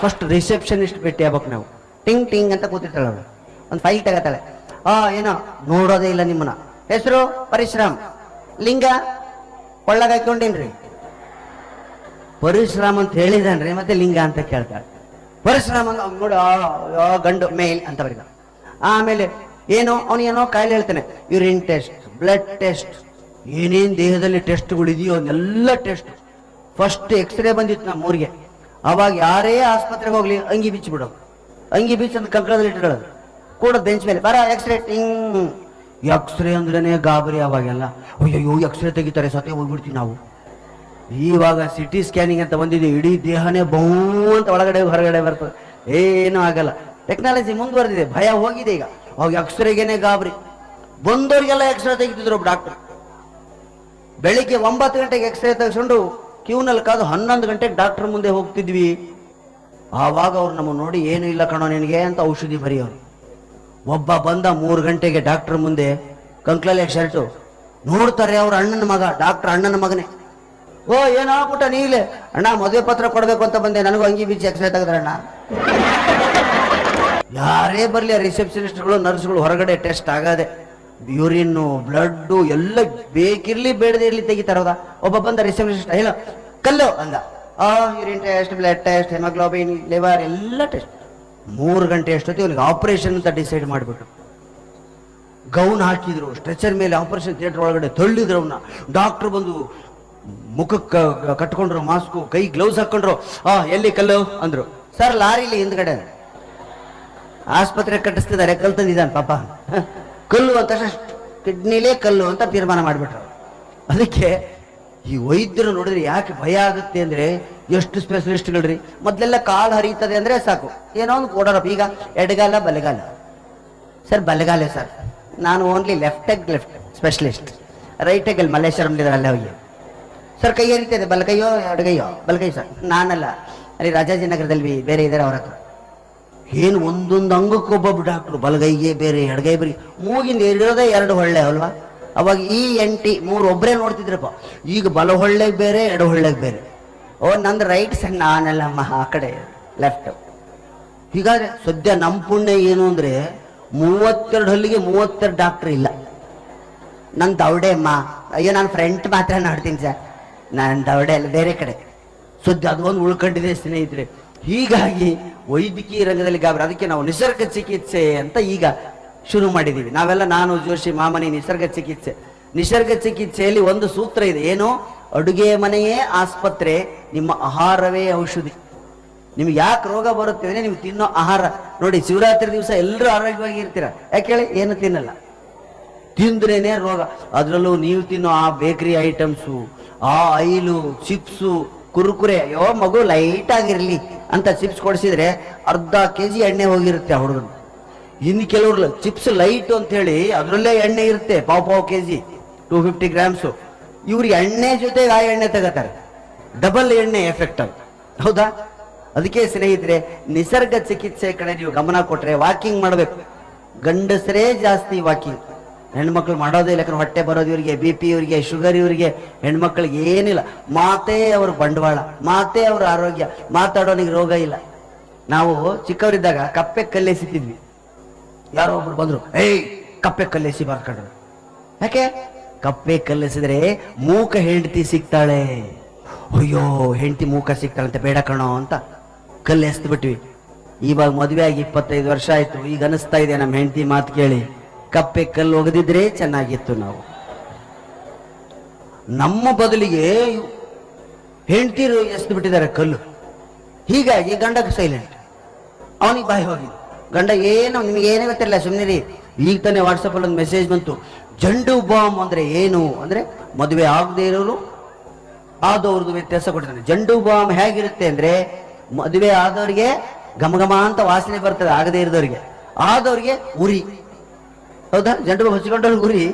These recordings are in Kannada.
ಫಸ್ಟ್ ರಿಸೆಪ್ಷನಿಸ್ಟ್ ಭೇಟಿ ಆಗ್ಬೇಕು ನಾವು. ಟಿಂಗ್ ಟಿಂಗ್ ಅಂತ ಕೂತಿರ್ತಾಳೆ ಅವಳು, ಒಂದು ಫೈಲ್ ತಗತಾಳೆ. ಏನೋ ನೋಡೋದೇ ಇಲ್ಲ ನಿಮ್ಮನ್ನ. ಹೆಸರು ಪರಿಶ್ರಮ್, ಲಿಂಗ ಕೊಳ್ಳಾಗ ಹಾಕೊಂಡೇನ್ರಿ. ಪರಿಶ್ರಮ ಅಂತ ಹೇಳಿದನ್ರಿ, ಮತ್ತೆ ಲಿಂಗ ಅಂತ ಕೇಳ್ತಾಳೆ. ಪರಿಶ್ರಮ ನೋಡು ಗಂಡು ಮೇಲ್ ಅಂತ ಬರೀದ. ಆಮೇಲೆ ಏನೋ ಅವನೇನೋ ಕಾಯಿಲೆ ಹೇಳ್ತಾನೆ, ಯೂರಿನ್ ಟೆಸ್ಟ್, ಬ್ಲಡ್ ಟೆಸ್ಟ್, ಏನೇನ್ ದೇಹದಲ್ಲಿ ಟೆಸ್ಟ್ಗಳು ಇದೆಯೋ ಎಲ್ಲ ಟೆಸ್ಟ್. ಫಸ್ಟ್ ಎಕ್ಸ್ರೇ ಬಂದಿತ್ತು ನಮ್ಮ ಊರಿಗೆ. ಅವಾಗ ಯಾರೇ ಆಸ್ಪತ್ರೆಗೆ ಹೋಗ್ಲಿ ಅಂಗಿ ಬಿಚ್ಚಿ ಬಿಡೋದು. ಅಂಗಿ ಬಿಚ್ಚಿ ಅಂತ ಕಂಕಳದಲ್ಲಿ ಇಟ್ಕೊಳ್ಳೋದು, ಕೂಡ ಬೆಂಚ್ ಮೇಲೆ ಬರ ಎಕ್ಸ್ರೇ. ಟಿಂಗ್. ಎಕ್ಸ್ರೇ ಅಂದ್ರೇನೆ ಗಾಬರಿ. ಅವಾಗೆಲ್ಲ ಅಯ್ಯೋ ಎಕ್ಸ್ರೇ ತೆಗಿತಾರೆ, ಸತ್ಯ ಹೋಗ್ಬಿಡ್ತೀವಿ ನಾವು. ಇವಾಗ ಸಿಟಿ ಸ್ಕ್ಯಾನಿಂಗ್ ಅಂತ ಬಂದಿದೆ, ಇಡೀ ದೇಹನೇ ಬಹು ಅಂತ ಒಳಗಡೆ ಹೊರಗಡೆ ಬರ್ತದೆ, ಏನೂ ಆಗಲ್ಲ. ಟೆಕ್ನಾಲಜಿ ಮುಂದುವರೆದಿದೆ, ಭಯ ಹೋಗಿದೆ ಈಗ. ಅವಾಗ ಎಕ್ಸ್ರೇಗೆನೆ ಗಾಬರಿ. ಬಂದವ್ರಿಗೆಲ್ಲ ಎಕ್ಸ್ರೇ ತೆಗಿತಿದ್ರು ಒಬ್ಬ ಡಾಕ್ಟರ್. ಬೆಳಿಗ್ಗೆ 9 ಗಂಟೆಗೆ ಎಕ್ಸ್ರೇ ತೆಗೆಸ್ಕೊಂಡು ಕ್ಯೂನಲ್ಲಿ ಕಾದು 11 ಗಂಟೆಗೆ ಡಾಕ್ಟರ್ ಮುಂದೆ ಹೋಗ್ತಿದ್ವಿ. ಆವಾಗ ಅವ್ರು ನಮ್ಮ ನೋಡಿ, ಏನು ಇಲ್ಲ ಕಣೋ ನಿನಗೆ ಅಂತ ಔಷಧಿ ಬರೆಯೋರು. ಒಬ್ಬ ಬಂದ 3 ಗಂಟೆಗೆ ಡಾಕ್ಟರ್ ಮುಂದೆ, ಕಂಕ್ಲಲ್ಲಿ ಶರ್ಟು. ನೋಡ್ತಾರೆ ಅವ್ರ ಅಣ್ಣನ ಮಗ, ಡಾಕ್ಟರ್ ಅಣ್ಣನ ಮಗನೇ. ಏನಾಗ್ಬಿಟ್ಟ ನೀಲೆ? ಅಣ್ಣ ಮದುವೆ ಪತ್ರ ಕೊಡ್ಬೇಕು ಅಂತ ಬಂದೆ, ನನಗೂ ಅಂಗಿ ಬಿಚ್ಚಿ ಎಕ್ಸ್ರೇ ತೆಗೆದ್ರಣ್ಣ. ಯಾರೇ ಬರ್ಲಿ ರಿಸೆಪ್ಷನಿಸ್ಟ್ಗಳು ನರ್ಸ್ಗಳು ಹೊರಗಡೆ ಟೆಸ್ಟ್ ಆಗದೆ, ಯೂರಿನ್ನು ಬ್ಲಡ್ಡು ಎಲ್ಲ ಬೇಕಿರ್ಲಿ ಬೇಡದೇ ಇರ್ಲಿ ತೆಗಿತಾರದ. ಒಬ್ಬ ಬಂದ ರಿಸೆಪ್ಷನಿಸ್ಟ್, ಹೇಳ ಕಲ್ಲು ಅಂದ. Urine test, blood test, haemoglobin, liver ಎಲ್ಲ ಟೆಸ್ಟ್. 3 ಗಂಟೆ ಅಷ್ಟೊತ್ತಿಗೆ ಅವನಿಗೆ ಆಪರೇಷನ್ ಅಂತ ಡಿಸೈಡ್ ಮಾಡಿಬಿಟ್ರು. ಗೌನ್ ಹಾಕಿದ್ರು, ಸ್ಟ್ರೆಚರ್ ಮೇಲೆ ಆಪರೇಷನ್ ಥಿಯೇಟರ್ ಒಳಗಡೆ ತಳ್ಳಿದ್ರು ಅವನ್ನ. ಡಾಕ್ಟರ್ ಬಂದು ಮುಖಕ್ಕೆ ಕಟ್ಕೊಂಡ್ರು ಮಾಸ್ಕು, ಕೈ ಗ್ಲೌಸ್ ಹಾಕೊಂಡ್ರು. ಎಲ್ಲಿ ಕಲ್ಲು ಅಂದ್ರು. ಸರ್ ಲಾರಿಲಿ ಹಿಂದ್ಗಡೆ. ಆಸ್ಪತ್ರೆ ಕಟ್ಟಿಸ್ತಿದ್ದಾರೆ, ಕಲ್ಲು ತಂದಿದ್ದಾನೆ ಪಾಪ. ಕಲ್ಲು ಅಂತ ಕಿಡ್ನಿಲೇ ಕಲ್ಲು ಅಂತ ತೀರ್ಮಾನ ಮಾಡಿಬಿಟ್ರು. ಅದಕ್ಕೆ ಈ ವೈದ್ಯರು ನೋಡಿದ್ರೆ ಯಾಕೆ ಭಯ ಆಗುತ್ತೆ ಅಂದ್ರೆ, ಎಷ್ಟು ಸ್ಪೆಷಲಿಸ್ಟ್ಗಳ್ರಿ. ಮೊದಲೆಲ್ಲ ಕಾಲು ಹರಿಯುತ್ತದೆ ಅಂದ್ರೆ ಸಾಕು, ಏನೋ ಒಂದು ಕೊಡೋರಪ್ಪ. ಈಗ ಎಡಗಾಲ ಬಲಗಾಲ. ಸರ್ ಬಲಗಾಲ ಸರ್, ನಾನು ಓನ್ಲಿ ಲೆಫ್ಟ್ ಸ್ಪೆಷಲಿಸ್ಟ್. ರೈಟ್ ಎಗ್ ಮಲ್ಲೇಶ್ವರಂಲಿದ್ದಾರಲ್ಲ ಹೋಗಿ. ಸರ್ ಕೈ ಹರಿತದೆ, ಬಲಗೈಯೋ ಎಡಗೈಯೋ? ಬಲಗೈ ಸರ್. ನಾನಲ್ಲ, ಅಲ್ಲಿ ರಾಜಾಜಿನಗರದಲ್ಲಿ ಬೇರೆ ಇದ್ದಾರೆ ಅವ್ರ ಹತ್ರ. ಏನು ಒಂದೊಂದು ಅಂಗಕ್ಕೊಬ್ಬೊಬ್ಬ ಡಾಕ್ಟ್ರು, ಬಲಗೈಗೆ ಬೇರೆ, ಎಡಗೈ ಬೇರೆ. ಮೂಗಿಂದ ಇರೋದೇ 2 ಹೊಳ್ಳೆ ಅಲ್ವಾ? ಅವಾಗ ENT 3 ಒಬ್ಬರೇ ನೋಡ್ತಿದ್ರಪ್ಪ. ಈಗ ಬಲ ಹೊಳ್ಳೆಗೆ ಬೇರೆ, ಎಡ ಹೊಳ್ಳೆಗೆ ಬೇರೆ. ನಂದು ರೈಟ್ ಸಣ್ಣ, ನಾನೆಲ್ಲಮ್ಮ ಆ ಕಡೆ ಲೆಫ್ಟ್. ಹೀಗಾದ್ರೆ ಸದ್ಯ ನಮ್ಮ ಪುಣ್ಯ ಏನು ಅಂದ್ರೆ 32 ಹಲ್ಲಿಗೆ 32 ಡಾಕ್ಟರ್ ಇಲ್ಲ. ನನ್ನ ದೌಡೆ ಅಮ್ಮ, ಅಯ್ಯೋ ನಾನು ಫ್ರಂಟ್ ಮಾತ್ರ ನೋಡ್ತೀನಿ ಸರ್, ನಾನು ದೌಡೆ ಅಲ್ಲ ಬೇರೆ ಕಡೆ. ಸದ್ಯ ಅದೊಂದು ಉಳ್ಕೊಂಡಿದೆ ಸ್ನೇಹಿತರೆ. ಹೀಗಾಗಿ ವೈದ್ಯಕೀಯ ರಂಗದಲ್ಲಿ ಗಾಬರಿ. ಅದಕ್ಕೆ ನಾವು ನಿಸರ್ಗ ಚಿಕಿತ್ಸೆ ಅಂತ ಈಗ ಶುರು ಮಾಡಿದ್ದೀವಿ ನಾವೆಲ್ಲ. ನಾನು ಜೋಶಿ ಮಾಮನಿ ನಿಸರ್ಗ ಚಿಕಿತ್ಸೆ. ನಿಸರ್ಗ ಚಿಕಿತ್ಸೆಯಲ್ಲಿ ಒಂದು ಸೂತ್ರ ಇದೆ, ಏನು? ಅಡುಗೆ ಮನೆಯೇ ಆಸ್ಪತ್ರೆ, ನಿಮ್ಮ ಆಹಾರವೇ ಔಷಧಿ. ನಿಮ್ಗೆ ಯಾಕೆ ರೋಗ ಬರುತ್ತೆ ಅಂದ್ರೆ ನೀವು ತಿನ್ನೋ ಆಹಾರ. ನೋಡಿ, ಶಿವರಾತ್ರಿ ದಿವಸ ಎಲ್ಲರೂ ಆರೋಗ್ಯವಾಗಿ ಇರ್ತೀರ, ಯಾಕೆ ಹೇಳಿ? ಏನು ತಿನ್ನಲ್ಲ, ತಿಂದ್ರೇನೆ ರೋಗ. ಅದರಲ್ಲೂ ನೀವು ತಿನ್ನೋ ಆ ಬೇಕರಿ ಐಟಮ್ಸು, ಆ ಆಯಿಲು, ಚಿಪ್ಸು, ಕುರುಕುರೆ. ಅಯ್ಯೋ ಮಗು ಲೈಟ್ ಆಗಿರ್ಲಿ ಅಂತ ಚಿಪ್ಸ್ ಕೊಡಿಸಿದ್ರೆ ಅರ್ಧ ಕೆಜಿ ಎಣ್ಣೆ ಹೋಗಿರುತ್ತೆ ಆ ಹುಡುಗನು. ಇನ್ನು ಕೆಲವ್ರು ಚಿಪ್ಸ್ ಲೈಟ್ ಅಂತ ಹೇಳಿ ಅದರಲ್ಲೇ ಎಣ್ಣೆ ಇರುತ್ತೆ, ಪಾವ್ ಕೆಜಿ 250 ಗ್ರಾಮ್ಸು. ಇವ್ರಿಗೆ ಎಣ್ಣೆ ಜೊತೆಗೆ ಆ ಎಣ್ಣೆ ತಗೋತಾರೆ, ಡಬಲ್ ಎಣ್ಣೆ ಎಫೆಕ್ಟ್ ಅದು. ಹೌದಾ? ಅದಕ್ಕೆ ಸ್ನೇಹಿತರೆ, ನಿಸರ್ಗ ಚಿಕಿತ್ಸೆ ಕಡೆ ನೀವು ಗಮನ ಕೊಟ್ರೆ, ವಾಕಿಂಗ್ ಮಾಡಬೇಕು. ಗಂಡಸರೇ ಜಾಸ್ತಿ ವಾಕಿಂಗ್, ಹೆಣ್ಮಕ್ಳು ಮಾಡೋದೇ ಇಲ್ಲ. ಯಾಕಂದ್ರೆ ಹೊಟ್ಟೆ ಬರೋದು ಇವರಿಗೆ, BP ಇವರಿಗೆ, ಶುಗರ್ ಇವರಿಗೆ. ಹೆಣ್ಮಕ್ಳಿಗೆ ಏನಿಲ್ಲ, ಮಾತೇ ಅವ್ರ ಬಂಡವಾಳ, ಮಾತೇ ಅವ್ರ ಆರೋಗ್ಯ. ಮಾತಾಡೋನಿಗೆ ರೋಗ ಇಲ್ಲ. ನಾವು ಚಿಕ್ಕವರಿದ್ದಾಗ ಕಪ್ಪೆ ಕಲ್ಲೆಸಿತಿದ್ವಿ. ಯಾರೋ ಒಬ್ರು ಬಂದ್ರು, ಕಪ್ಪೆ ಕಲ್ಲೆಸಿ ಬರ್ಕೊಂಡ್ರು. ಯಾಕೆ? ಕಪ್ಪೆ ಕಲ್ಲೆಸಿದ್ರೆ ಮೂಕ ಹೆಂಡತಿ ಸಿಗ್ತಾಳೆ. ಅಯ್ಯೋ ಹೆಂಡತಿ ಮೂಕ ಸಿಗ್ತಾಳಂತೆ, ಬೇಡ ಕಣೋ ಅಂತ ಕಲ್ಲೆಸ್ದು ಬಿಟ್ವಿ. ಇವಾಗ ಮದುವೆ ಆಗಿ 25 ವರ್ಷ ಆಯ್ತು. ಈಗ ಅನಿಸ್ತಾ ಇದೆ ನಮ್ಮ ಹೆಂಡತಿ ಮಾತು ಕೇಳಿ, ಕಪ್ಪೆ ಕಲ್ಲು ಒಗೆದಿದ್ರೆ ಚೆನ್ನಾಗಿತ್ತು. ನಾವು ನಮ್ಮ ಬದಲಿಗೆ ಹೆಂಡತಿರು ಎಸ್ದು ಬಿಟ್ಟಿದ್ದಾರೆ ಕಲ್ಲು. ಹೀಗಾಗಿ ಗಂಡಕ್ಕೆ ಸೈಲೆಂಟ್, ಅವನಿಗೆ ಬಾಯಿ ಹೋಗಿದೆ. ಗಂಡ ಏನು ನಿಮ್ಗೆ ಏನೇ ಗೊತ್ತಿರಲ್ಲ, ಸುಮ್ಮನೆ. ಈಗ ತಾನೇ ವಾಟ್ಸಪ್ಪಲ್ಲಿ ಒಂದು ಮೆಸೇಜ್ ಬಂತು, ಜಂಡು ಬಾಂಬ್ ಅಂದ್ರೆ ಏನು ಅಂದ್ರೆ ಮದುವೆ ಆಗದೆ ಇರೋರು ಆದವ್ರದ್ದು ವ್ಯತ್ಯಾಸ ಕೊಟ್ಟಿದ್ದಾನೆ. ಜಂಡು ಬಾಂಬ್ ಹೇಗಿರುತ್ತೆ ಅಂದ್ರೆ, ಮದುವೆ ಆದವ್ರಿಗೆ ಘಮಘಮ ಅಂತ ವಾಸನೆ ಬರ್ತದೆ, ಆಗದೆ ಇರೋದವ್ರಿಗೆ. ಆದವ್ರಿಗೆ ಉರಿ. ಹೌದಾ? ಜಂಡು ಬಾಂಬ್ ಹಚ್ಕೊಂಡವ್ರಿಗೆ ಉರಿ,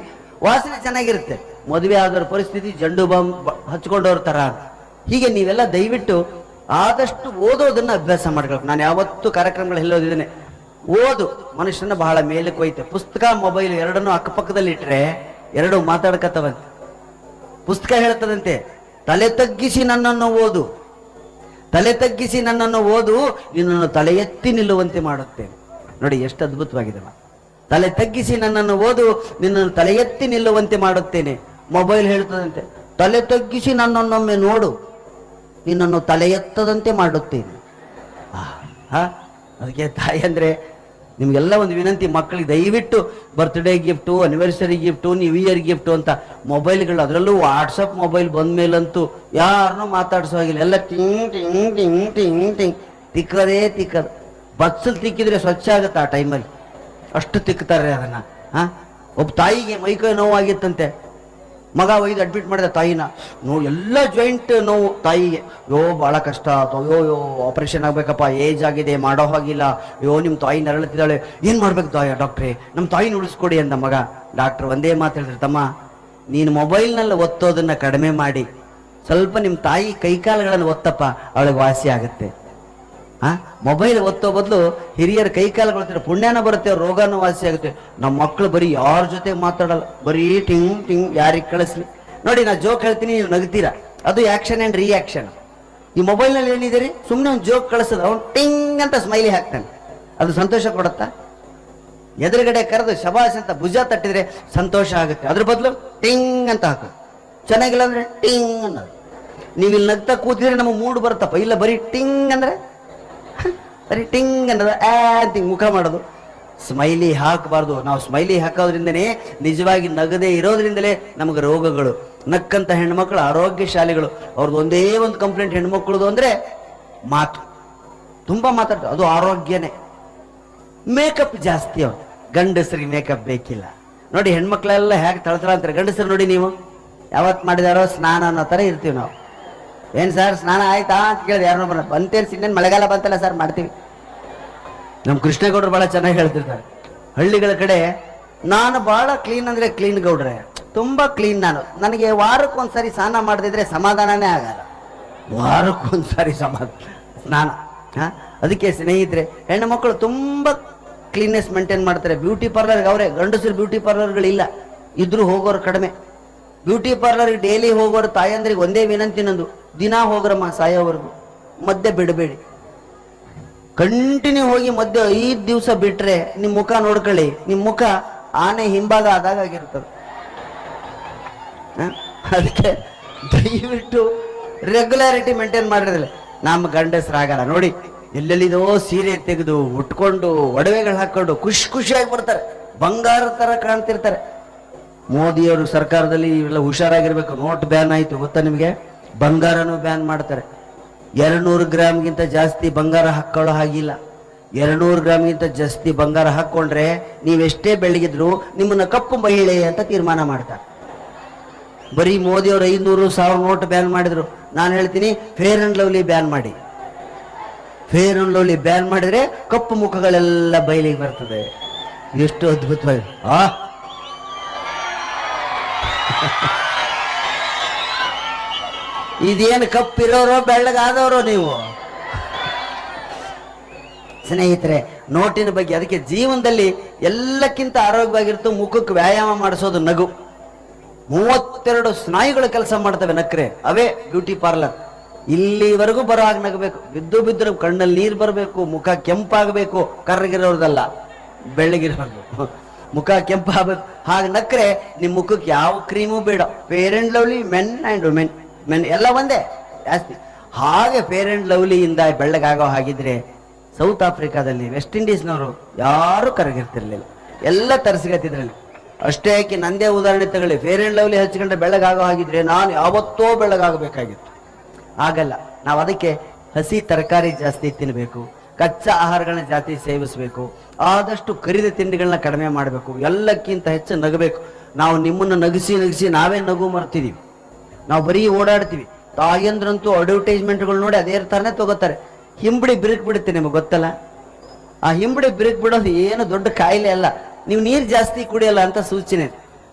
ವಾಸನೆ ಚೆನ್ನಾಗಿರುತ್ತೆ. ಮದುವೆ ಆದವ್ರ ಪರಿಸ್ಥಿತಿ ಜಂಡು ಬಾಂಬ್ ಹಚ್ಕೊಂಡವ್ರ ತರ. ಹೀಗೆ ನೀವೆಲ್ಲ ದಯವಿಟ್ಟು ಆದಷ್ಟು ಓದೋದನ್ನ ಅಭ್ಯಾಸ ಮಾಡ್ಬೇಕು. ನಾನು ಯಾವತ್ತೂ ಕಾರ್ಯಕ್ರಮಗಳು ಹೇಳೋದಿದ್ದೇನೆ, ಓದು ಮನುಷ್ಯನ ಬಹಳ ಮೇಲಕ್ಕೆ ಹೋಯ್ತೆ. ಪುಸ್ತಕ ಮೊಬೈಲ್ ಎರಡನ್ನೂ ಅಕ್ಕಪಕ್ಕದಲ್ಲಿ ಇಟ್ರೆ ಎರಡು ಮಾತಾಡ್ಕತ್ತವಂತೆ. ಪುಸ್ತಕ ಹೇಳ್ತದಂತೆ, ತಲೆ ತಗ್ಗಿಸಿ ನನ್ನನ್ನು ಓದು, ತಲೆ ತಗ್ಗಿಸಿ ನನ್ನನ್ನು ಓದು, ನಿನ್ನನ್ನು ತಲೆ ಎತ್ತಿ ನಿಲ್ಲುವಂತೆ ಮಾಡುತ್ತೇನೆ. ನೋಡಿ ಎಷ್ಟು ಅದ್ಭುತವಾಗಿದೆ. ತಲೆ ತಗ್ಗಿಸಿ ನನ್ನನ್ನು ಓದು, ನಿನ್ನನ್ನು ತಲೆ ಎತ್ತಿ ನಿಲ್ಲುವಂತೆ ಮಾಡುತ್ತೇನೆ. ಮೊಬೈಲ್ ಹೇಳ್ತದಂತೆ, ತಲೆ ತಗ್ಗಿಸಿ ನನ್ನನ್ನೊಮ್ಮೆ ನೋಡು, ನಿನ್ನನ್ನು ತಲೆ ಎತ್ತದಂತೆ ಮಾಡುತ್ತೇನೆ. ಅದಕ್ಕೆ ತಾಯಿ ಅಂದ್ರೆ ನಿಮ್ಗೆಲ್ಲ ಒಂದು ವಿನಂತಿ, ಮಕ್ಕಳಿಗೆ ದಯವಿಟ್ಟು birthday gift, anniversary gift, new year gift ಅಂತ ಮೊಬೈಲ್ಗಳು, ಅದರಲ್ಲೂ ವಾಟ್ಸಪ್ ಮೊಬೈಲ್ ಬಂದ ಮೇಲಂತೂ ಯಾರನ್ನೂ ಮಾತಾಡ್ಸೋ ಹಾಗಿಲ್ಲ. ಎಲ್ಲ ಟಿಂಗ್ ಟಿಂಗ್ ಟಿಂಗ್ ಟಿಂಗ್ ಟಿಂಗ್ ತಿಕ್ಕದೇ ತಿಕ್ಕದು. ಬಸ್ಸಲ್ಲಿ ತಿಕ್ಕಿದ್ರೆ ಸ್ವಚ್ಛ ಆಗುತ್ತೆ ಆ ಟೈಮಲ್ಲಿ, ಅಷ್ಟು ತಿಕ್ತಾರೆ ಅದನ್ನ. ಒಬ್ಬ ತಾಯಿಗೆ ಮೈಕೈ ನೋವಾಗಿತ್ತಂತೆ, ಮಗ ಒಯ್ದು ಅಡ್ಮಿಟ್ ಮಾಡಿದ ತಾಯಿನ. ಎಲ್ಲ ಜಾಯಿಂಟ್ ನೋವು ತಾಯಿಗೆ. ಭಾಳ ಕಷ್ಟ ಆಯ್ತು, ಅಯ್ಯೋ ಆಪರೇಷನ್ ಆಗ್ಬೇಕಪ್ಪ, ಏಜ್ ಆಗಿದೆ, ಮಾಡೋ ಹಾಗಿಲ್ಲ, ನಿಮ್ಮ ತಾಯಿ ನರಳುತ್ತಿದ್ದಾಳೆ, ಏನು ಮಾಡ್ಬೇಕು ಡಾಕ್ಟ್ರೇ, ನಮ್ಮ ತಾಯಿನ ಉಳಿಸ್ಕೊಡಿ ಅಂದ ಮಗ. ಡಾಕ್ಟ್ರ್ ಒಂದೇ ಮಾತು ಹೇಳಿದ್ರು, ತಮ್ಮ ನೀನು ಮೊಬೈಲ್ನಲ್ಲಿ ಒತ್ತೋದನ್ನ ಕಡಿಮೆ ಮಾಡಿ ಸ್ವಲ್ಪ ನಿಮ್ಮ ತಾಯಿ ಕೈಕಾಲುಗಳನ್ನು ಒತ್ತಪ್ಪ, ಅವಳಿಗೆ ವಾಸಿ ಆಗುತ್ತೆ. ಮೊಬೈಲ್ ಒತ್ತೋ ಬದಲು ಹಿರಿಯರ ಕೈಕಾಲುಗಳು ಪುಣ್ಯನ ಬರುತ್ತೆ, ರೋಗನೂ ವಾಸಿ ಆಗುತ್ತೆ. ನಮ್ಮ ಮಕ್ಕಳು ಬರೀ ಯಾರ ಜೊತೆ ಮಾತಾಡಲ್ಲ, ಬರೀ ಟಿಂಗ್ ಟಿಂಗ್, ಯಾರಿಗೆ ಕಳಿಸ್ಲಿ. ನೋಡಿ ನಾ ಜೋಕ್ ಹೇಳ್ತೀನಿ, ನೀವು ನಗ್ತೀರಾ, ಅದು ಆಕ್ಷನ್ ಆ್ಯಂಡ್ ರಿಯಾಕ್ಷನ್. ಈ ಮೊಬೈಲ್ನಲ್ಲಿ ಏನಿದೆ ರೀ, ಸುಮ್ಮನೆ ಒಂದು ಜೋಕ್ ಕಳಿಸೋದು, ಅವ್ನು ಟಿಂಗ್ ಅಂತ ಸ್ಮೈಲಿ ಹಾಕ್ತಾನೆ, ಅದು ಸಂತೋಷ ಕೊಡುತ್ತಾ? ಎದುರುಗಡೆ ಕರೆದು ಶಬಾಷ್ ಅಂತ ಭುಜ ತಟ್ಟಿದ್ರೆ ಸಂತೋಷ ಆಗುತ್ತೆ. ಅದ್ರ ಬದಲು ಟಿಂಗ್ ಅಂತ ಹಾಕೋದು. ಚೆನ್ನಾಗಿಲ್ಲ ಅಂದ್ರೆ ಟಿಂಗ್ ಅನ್ನೋದು. ನೀವು ಇಲ್ಲಿ ನಗ್ತಾ ಕೂತಿದ್ರೆ ನಮಗೆ ಮೂಡ್ ಬರುತ್ತಪ್ಪ, ಇಲ್ಲ ಬರೀ ಟಿಂಗ್ ಅಂದ್ರೆ ಬರೀ ಟಿಂಗ್ ಅನ್ನೋದು, ಅಂತ ಮುಖ ಮಾಡೋದು. ಸ್ಮೈಲಿ ಹಾಕಬಾರ್ದು. ನಾವು ಸ್ಮೈಲಿ ಹಾಕೋದ್ರಿಂದನೇ ನಿಜವಾಗಿ ನಗದೇ ಇರೋದ್ರಿಂದಲೇ ನಮಗೆ ರೋಗಗಳು. ನಕ್ಕಂತ ಹೆಣ್ಮಕ್ಳು ಆರೋಗ್ಯಶಾಲಿಗಳು. ಅವ್ರದ್ದು ಒಂದೇ ಒಂದು ಕಂಪ್ಲೇಂಟ್ ಹೆಣ್ಮಕ್ಳದು ಅಂದ್ರೆ ಮಾತು, ತುಂಬಾ ಮಾತಾಡ್ತಾರೆ, ಅದು ಆರೋಗ್ಯನೇ. ಮೇಕಪ್ ಜಾಸ್ತಿ. ಅವ್ರು ಗಂಡಸರಿಗೆ ಮೇಕಪ್ ಬೇಕಿಲ್ಲ. ನೋಡಿ ಹೆಣ್ಮಕ್ಳೆಲ್ಲ ಹೇಗೆ ತಳತಳ ಅಂತಾರೆ. ಗಂಡಸರು ನೋಡಿ, ನೀವು ಯಾವತ್ತು ಮಾಡಿದಾರೋ ಸ್ನಾನ ಅನ್ನೋ ಥರ ಇರ್ತೀವಿ ನಾವು. ಏನು ಸರ್ ಸ್ನಾನ ಆಯ್ತಾ ಅಂತ ಕೇಳಿದೆ, ಯಾರನ್ನೋ ಬರ ಬಂತೇನು ಸಿನ್ನೇನು ಮಳೆಗಾಲ ಬಂತಲ್ಲ ಸರ್ ಮಾಡ್ತೀವಿ. ನಮ್ಮ ಕೃಷ್ಣೇಗೌಡರು ಭಾಳ ಚೆನ್ನಾಗಿ ಹೇಳ್ತಿರ್ತಾರೆ. ಹಳ್ಳಿಗಳ ಕಡೆ ನಾನು ಭಾಳ ಕ್ಲೀನ್ ಅಂದರೆ ಕ್ಲೀನ್ ಗೌಡ್ರೆ, ತುಂಬ ಕ್ಲೀನ್ ನಾನು. ನನಗೆ ವಾರಕ್ಕೊಂದ್ಸರಿ ಸ್ನಾನ ಮಾಡದಿದ್ರೆ ಸಮಾಧಾನನೇ ಆಗಲ್ಲ. ವಾರಕ್ಕೊಂದ್ಸರಿ ಸ್ನಾನ. ಅದಕ್ಕೆ ಸ್ನೇಹಿತರೆ, ಹೆಣ್ಣು ಮಕ್ಕಳು ತುಂಬ ಕ್ಲೀನ್ನೆಸ್ ಮೇಂಟೈನ್ ಮಾಡ್ತಾರೆ. ಬ್ಯೂಟಿ ಪಾರ್ಲರ್ಗೆ ಅವರೇ, ಗಂಡಸರು ಬ್ಯೂಟಿ ಪಾರ್ಲರ್ಗಳಿಲ್ಲ, ಇದ್ರೂ ಹೋಗೋರು ಕಡಿಮೆ. ಬ್ಯೂಟಿ ಪಾರ್ಲರ್ಗೆ ಡೈಲಿ ಹೋಗೋರು ತಾಯಂದ್ರಿಗೆ ಒಂದೇ ವಿನಂತಿ ನಂದು, ದಿನ ಹೋಗ್ರಮ್ಮ ಸಾಯೋವರೆಗೂ, ಮಧ್ಯೆ ಬಿಡಬೇಡಿ. ಕಂಟಿನ್ಯೂ ಹೋಗಿ ಮಧ್ಯೆ 5 ದಿವಸ ಬಿಟ್ರೆ ನಿಮ್ಮ ಮುಖ ನೋಡ್ಕೊಳ್ಳಿ, ನಿಮ್ಮ ಮುಖ ಆನೆ ಹಿಂಭಾಗ ಆದಾಗ ಆಗಿರ್ತದೆ. ಅದಕ್ಕೆ ದಯವಿಟ್ಟು ರೆಗ್ಯುಲಾರಿಟಿ ಮೇಂಟೈನ್ ಮಾಡಿರಲಿಲ್ಲ. ನಮ್ಮ ಗಂಡಸರಾಗಲ್ಲ ನೋಡಿ, ಎಲ್ಲೆಲ್ಲಿದೋ ಸೀರೆ ತೆಗೆದು ಉಟ್ಕೊಂಡು ಒಡವೆಗಳು ಹಾಕೊಂಡು ಖುಷಿಯಾಗಿ ಬರ್ತಾರೆ, ಬಂಗಾರ ತರ ಕಾಣ್ತಿರ್ತಾರೆ. ಮೋದಿಯವರು ಸರ್ಕಾರದಲ್ಲಿ ಇವೆಲ್ಲ ಹುಷಾರಾಗಿರ್ಬೇಕು. ನೋಟ್ ಬ್ಯಾನ್ ಆಯ್ತು ಗೊತ್ತಾ ನಿಮಗೆ? ಬಂಗಾರನೂ ಬ್ಯಾನ್ ಮಾಡ್ತಾರೆ. 200 ಗ್ರಾಮ್ಗಿಂತ ಜಾಸ್ತಿ ಬಂಗಾರ ಹಾಕೊಳ್ಳೋ ಹಾಗಿಲ್ಲ. 200 ಗ್ರಾಮ್ಗಿಂತ ಜಾಸ್ತಿ ಬಂಗಾರ ಹಾಕೊಂಡ್ರೆ ನೀವೆಷ್ಟೇ ಬೆಳಗಿದ್ರು ನಿಮ್ಮನ್ನ ಕಪ್ಪು ಮಹಿಳೆ ಅಂತ ತೀರ್ಮಾನ ಮಾಡ್ತಾರೆ. ಬರೀ ಮೋದಿಯವರು 500,000 ನೋಟ್ ಬ್ಯಾನ್ ಮಾಡಿದ್ರು. ನಾನು ಹೇಳ್ತೀನಿ, ಫೇರ್ ಅಂಡ್ ಲವ್ಲಿ ಬ್ಯಾನ್ ಮಾಡಿ. ಫೇರ್ ಅಂಡ್ ಲವ್ಲಿ ಬ್ಯಾನ್ ಮಾಡಿದ್ರೆ ಕಪ್ಪು ಮುಖಗಳೆಲ್ಲ ಬಯಲಿಗೆ ಬರ್ತದೆ. ಎಷ್ಟು ಅದ್ಭುತವಾಗಿ. ಇದೇನು ಕಪ್ಪಿರೋರೋ ಬೆಳ್ಳಗಾದವರು ನೀವು ಸ್ನೇಹಿತರೆ. ನೋಟಿನ ಬಗ್ಗೆ, ಅದಕ್ಕೆ ಜೀವನದಲ್ಲಿ ಎಲ್ಲಕ್ಕಿಂತ ಆರೋಗ್ಯವಾಗಿರ್ತು ಮುಖಕ್ಕೆ ವ್ಯಾಯಾಮ ಮಾಡಿಸೋದು ನಗು. 32 ಸ್ನಾಯುಗಳು ಕೆಲಸ ಮಾಡ್ತವೆ ನಕ್ರೆ, ಅವೇ ಬ್ಯೂಟಿ ಪಾರ್ಲರ್. ಇಲ್ಲಿವರೆಗೂ ಬರೋ ಹಾಗೆ ನಗಬೇಕು. ಬಿದ್ದು ಕಣ್ಣಲ್ಲಿ ನೀರು ಬರಬೇಕು, ಮುಖ ಕೆಂಪಾಗಬೇಕು. ಕರ್ರಗಿರೋದಲ್ಲ, ಬೆಳ್ಳಗಿರೋದು ಮುಖ ಕೆಂಪಾಗಬೇಕು. ಹಾಗೆ ನಕ್ರೆ ನಿಮ್ಮ ಮುಖಕ್ಕೆ ಯಾವ ಕ್ರೀಮು ಬೇಡ. Fair and lovely men and women, men ಎಲ್ಲ ಒಂದೇ ಜಾಸ್ತಿ. ಹಾಗೆ ಫೇರ್ ಅಂಡ್ ಲವ್ಲಿಯಿಂದ ಬೆಳ್ಳಗಾಗೋ ಹಾಗಿದ್ರೆ ಸೌತ್ ಆಫ್ರಿಕಾದಲ್ಲಿ, ವೆಸ್ಟ್ ಇಂಡೀಸ್ನವರು ಯಾರು ಕರಗಿರ್ತಿರ್ಲಿಲ್ಲ, ಎಲ್ಲ ತರಿಸ್ಗತ್ತಿದ್ರಲ್ಲಿ. ಅಷ್ಟೇ ಯಾಕೆ ನಂದೇ ಉದಾಹರಣೆ ತಗೊಳ್ಳಿ. ಫೇರ್ ಅಂಡ್ ಲವ್ಲಿ ಹಚ್ಕೊಂಡ್ರೆ ಬೆಳ್ಳಗಾಗೋ ಹಾಗಿದ್ರೆ ನಾನು ಯಾವತ್ತೋ ಬೆಳ್ಳಗಾಗಬೇಕಾಗಿತ್ತು. ಆಗಲ್ಲ. ನಾವು ಅದಕ್ಕೆ ಹಸಿ ತರಕಾರಿ ಜಾಸ್ತಿ ತಿನ್ನಬೇಕು, ಕಚ್ಚಾ ಆಹಾರಗಳನ್ನ ಜಾಸ್ತಿ ಸೇವಿಸಬೇಕು, ಆದಷ್ಟು ಕರಿದ ತಿಂಡಿಗಳನ್ನ ಕಡಿಮೆ ಮಾಡಬೇಕು, ಎಲ್ಲಕ್ಕಿಂತ ಹೆಚ್ಚು ನಗಬೇಕು. ನಾವು ನಿಮ್ಮನ್ನು ನಗಿಸಿ ನಾವೇ ನಗು ಮರ್ತಿದೀವಿ. ನಾವು ಬರೀ ಓಡಾಡ್ತೀವಿ. ತಾಯಂದ್ರಂತೂ ಅಡ್ವರ್ಟೈಸ್ಮೆಂಟ್ಗಳು ನೋಡಿ ಅದೇ ಥರನೇ ತಗೋತಾರೆ. ಹಿಂಬಡಿ ಬಿರುಕು ಬಿಡುತ್ತೆ, ನಿಮಗೆ ಗೊತ್ತಲ್ಲ? ಆ ಹಿಂಬಡಿ ಬಿರುಕು ಬಿಡೋದು ಏನು ದೊಡ್ಡ ಕಾಯಿಲೆ ಅಲ್ಲ. ನೀವು ನೀರು ಜಾಸ್ತಿ ಕುಡಿಯಲ್ಲ ಅಂತ ಸೂಚನೆ.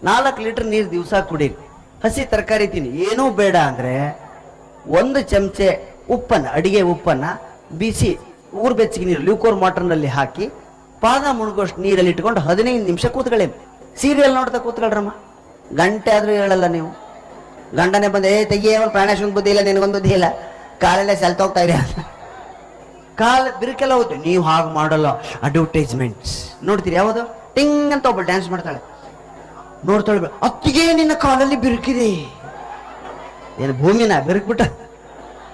4 ಲೀಟರ್ ನೀರು ದಿವಸ ಕುಡೀರಿ. ಹಸಿ ತರಕಾರಿ ತಿನ್ನಿ. ಏನೂ ಬೇಡ ಅಂದ್ರೆ 1 ಚಮಚೆ ಉಪ್ಪನ್ನ, ಅಡಿಗೆ ಉಪ್ಪನ್ನ ಬಿಸಿ ಬೆಚ್ಚಗೆ ನೀರು ಲ್ಯೂಕೋರ್ ವಾಟರ್ನಲ್ಲಿ ಹಾಕಿ ಪಾದ ಮುಳುಗೋಷ್ಟು ನೀರಲ್ಲಿ ಇಟ್ಕೊಂಡು 15 ನಿಮಿಷ ಕೂತ್ಕೊಳ್ಳಿ. ಸೀರಿಯಲ್ ನೋಡ್ತಾ ಕೂತ್ಕೊಳ್ರಮ್ಮ. ಗಂಟೆ ಆದ್ರೂ ಹೇಳಲ್ಲ ನೀವು. ಗಂಡನೇ ಬಂದು ತೆಗಿಯ ಪ್ರಾಣೇಶ್ವರ ಬುದ್ಧಿ ಇಲ್ಲ, ನಿನಗೊಂದು ಬುದ್ಧಿ ಇಲ್ಲ, ಕಾಲೆಲ್ಲ ಸೆಲ್ತ ಹೋಗ್ತಾ ಇದೆ ಕಾಲ ಬಿರುಕೆಲ್ಲ ಹೋಗುತ್ತೆ. ನೀವು ಹಾಗೆ ಮಾಡಲ್ಲ. ಅಡ್ವರ್ಟೈಸ್ಮೆಂಟ್ಸ್ ನೋಡ್ತೀರಿ, ಯಾವುದು ಟಿಂಗ್ ಅಂತ ಒಬ್ಬಳು ಡ್ಯಾನ್ಸ್ ಮಾಡ್ತಾಳೆ, ನೋಡ್ತಾಳೆ, ಅತ್ತಿಗೆ ನಿನ್ನ ಕಾಲಲ್ಲಿ ಬಿರುಕಿದೆ. ಏನು ಭೂಮಿನ ಬಿರುಕ್ಬಿಟ್ಟ,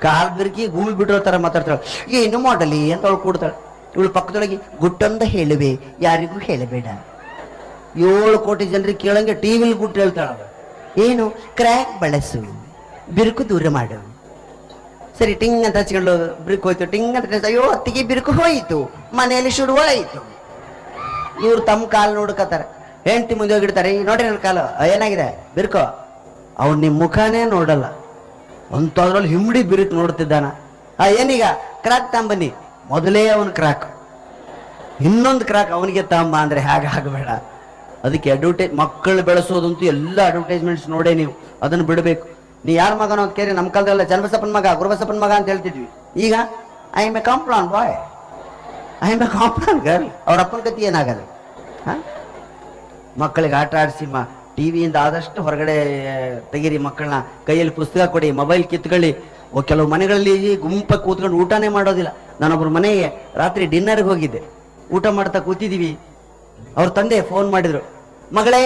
ಕಾಲ್ ಬಿರುಕಿ ಭೂಮಿ ಬಿಟ್ಟಿರೋ ತರ ಮಾತಾಡ್ತಾಳೆ. ಏನು ಮಾಡಲಿ ಅಂತ ಅವಳು ಕೂಡ್ತಾಳೆ. ಇವಳು ಪಕ್ಕದೊಳಗೆ ಗುಟ್ಟೊಂದ ಹೇಳುವೆ, ಯಾರಿಗೂ ಹೇಳಬೇಡ. 7 ಕೋಟಿ ಜನರಿಗೆ ಕೇಳಂಗೆ ಟಿವಿಲಿ ಗುಟ್ಟು ಹೇಳ್ತಾಳ. ಏನು ಕ್ರ್ಯಾಕ್ ಬಳಸು, ಬಿರುಕು ದೂರ ಮಾಡು. ಸರಿ ಟಿಂಗ್ ಅಂತ ಹಚ್ಕೊಂಡು ಬಿರುಕು ಹೋಯ್ತು. ಟಿಂಗ್ ಅಂತ ಅಯ್ಯೋ ಅತ್ತಿಗೆ ಬಿರುಕು ಹೋಯಿತು, ಮನೆಯಲ್ಲಿ ಶುರುವಾಯಿತು. ಇವ್ರು ತಮ್ಮ ಕಾಲು ನೋಡ್ಕತಾರೆ, ಹೆಂಡತಿ ಮುಂದೆ ಹೋಗಿಡ್ತಾರೆ. ಈಗ ನೋಡ್ರಿ ನನ್ನ ಕಾಲು ಏನಾಗಿದೆ ಬಿರುಕು. ಅವ್ನು ನಿಮ್ಮ ಮುಖಾನೇ ನೋಡಲ್ಲ, ಅಂತದ್ರಲ್ಲಿ ಹಿಮ್ಡಿ ಬಿರುಕು ನೋಡ್ತಿದ್ದಾನ. ಏನೀಗ ಕ್ರಾಕ್ ತಗೊಂಬನ್ನಿ. ಮೊದಲೇ ಅವನು ಕ್ರಾಕ್, ಇನ್ನೊಂದು ಕ್ರಾಕ್ ಅವನಿಗೆ ತಗೊಂಬ ಅಂದ್ರೆ ಹೇಗೆ ಆಗಬೇಡ. ಅದಕ್ಕೆ ಮಕ್ಕಳು ಬೆಳೆಸೋದಂತೂ ಎಲ್ಲ ಅಡ್ವರ್ಟೈಸ್ಮೆಂಟ್ಸ್ ನೋಡೇ ನೀವು ಅದನ್ನು ಬಿಡಬೇಕು. ನೀ ಯಾರ ಮಗನೋ ಅಂತ ಕೇಳಿ, ನಮ್ಮ ಕಾಲದಲ್ಲ ಚನ್ನಬಸಪ್ಪನ ಮಗ, ಗುರುಬಸಪ್ಪನ ಮಗ ಅಂತ ಹೇಳ್ತಿದ್ವಿ. ಈಗ I am a Complan boy, I am a Complan girl. ಅವ್ರ ಅಪ್ಪನ ಗತಿ ಏನಾಗದು? ಮಕ್ಕಳಿಗೆ ಆಟ ಆಡಿಸಿ ಟಿವಿಯಿಂದ ಆದಷ್ಟು ಹೊರಗಡೆ ತೆಗೀರಿ. ಮಕ್ಕಳನ್ನ ಕೈಯಲ್ಲಿ ಪುಸ್ತಕ ಕೊಡಿ, ಮೊಬೈಲ್ ಕಿತ್ಕೊಳ್ಳಿ. ಕೆಲವು ಮನೆಗಳಲ್ಲಿ ಗುಂಪಾಗಿ ಕೂತ್ಕೊಂಡು ಊಟನೇ ಮಾಡೋದಿಲ್ಲ. ನಾನೊಬ್ರು ಮನೆಗೆ ರಾತ್ರಿ ಡಿನ್ನರ್ಗೆ ಹೋಗಿದ್ದೆ, ಊಟ ಮಾಡ್ತಾ ಕೂತಿದ್ದೀವಿ. ಅವ್ರ ತಂದೆ ಫೋನ್ ಮಾಡಿದ್ರು, ಮಗಳೇ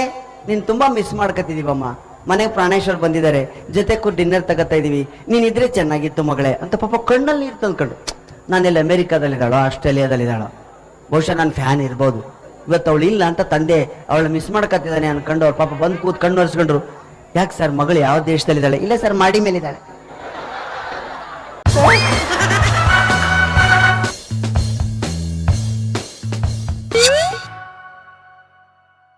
ನೀನ್ ತುಂಬಾ ಮಿಸ್ ಮಾಡ್ಕತಿದೀವಮ್ಮ, ಮನೆಗೆ ಪ್ರಾಣೇಶ್ವರ್ ಬಂದಿದ್ದಾರೆ, ಜೊತೆ ಕೂತ್ ಡಿನ್ನರ್ ತಗೋತಾ ಇದೀವಿ, ನೀನಿದ್ರೆ ಚೆನ್ನಾಗಿತ್ತು ಮಗಳೇ ಅಂತ. ಪಾಪ ಕಣ್ಣಲ್ಲಿ ನೀರು ತಂದ್ಕೊಂಡು, ನಾನೆಲ್ಲ ಅಮೆರಿಕಾದಲ್ಲಿದ್ದಾಳೋ ಆಸ್ಟ್ರೇಲಿಯಾದಲ್ಲಿದ್ದಾಳೋ, ಬಹುಶಃ ನಾನು ಫ್ಯಾನ್ ಇರ್ಬೋದು. ಇವತ್ತು ಅವಳು ಇಲ್ಲ ಅಂತ ತಂದೆ ಅವಳು ಮಿಸ್ ಮಾಡ್ಕತ್ತಿದ್ದಾನೆ ಅನ್ಕೊಂಡು ಅವ್ರ ಪಾಪ ಬಂದು ಕೂತ್ ಕಣ್ಣು ಒರೆಸ್ಕೊಂಡ್ರು. ಯಾಕೆ ಸರ್ ಮಗಳು ಯಾವ ದೇಶದಲ್ಲಿದ್ದಾಳೆ? ಇಲ್ಲ ಸರ್ ಮಾಡಿ ಮೇಲಿದ್ದಾಳೆ.